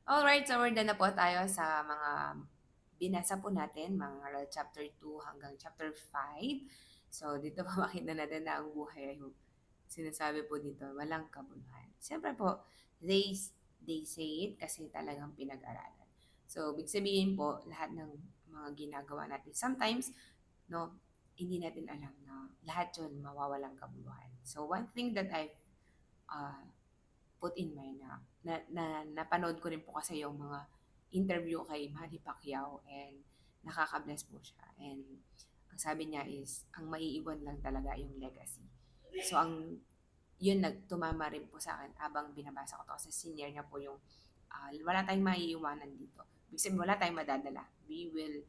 Alright, so we're done na po tayo sa mga binasa po natin, mga chapter 2 hanggang chapter 5. So, dito po makita natin na ang buhay ay sinasabi po dito, walang kabuluhan. Siyempre po, they, they say it kasi talagang pinag-aralan. So, ibig sabihin po, lahat ng mga ginagawa natin, sometimes, no, hindi natin alam na lahat yun mawawalang kabuluhan. So, one thing that I've uh, put in mind na napanood ko rin po kasi yung mga interview kay Manny Pacquiao and nakaka-bless po siya. And ang sabi niya is, ang maiiwan lang talaga yung legacy. So, yun nagtumama rin po sa akin habang binabasa ko to kasi senior niya po yung wala tayong maiiwanan dito. Ibig sabihin, wala tayong madadala. We will,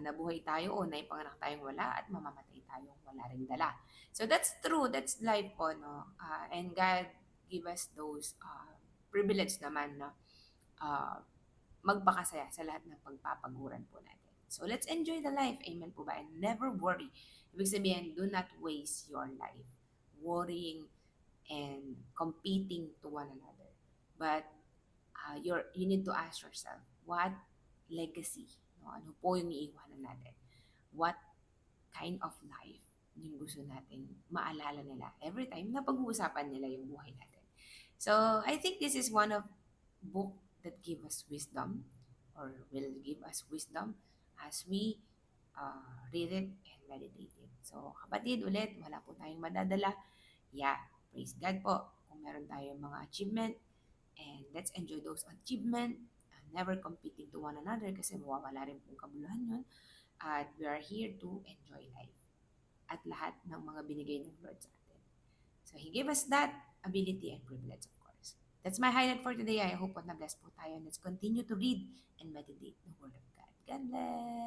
nabuhay tayo o naipanganak tayong wala at mamamatay tayong wala ring dala. So that's true, that's life po, no? And God give us those privilege naman na uh, magpakasaya sa lahat ng pagpapaguran po natin. So let's enjoy the life, amen po ba? And never worry. Ibig sabihin, do not waste your life worrying and competing to one another. But you need to ask yourself, what legacy, no? Ano po yung iiwanan natin? What kind of life yung gusto natin maalala nila every time na pag-uusapan nila yung buhay natin. So, I think this is one of book that give us wisdom or will give us wisdom as we read it and meditate it. So, kapatid, ulit, wala po tayong madadala. Yeah, praise God po kung meron tayong mga achievement and let's enjoy those achievement. Never competing to one another kasi mawawala rin pong kabuluhan yun. At we are here to enjoy life at lahat ng mga binigay ng Lord sa atin. So, He gave us that ability and privilege, of course. That's my highlight for today. I hope na bless po tayo. Let's continue to read and meditate the Word of God. God bless!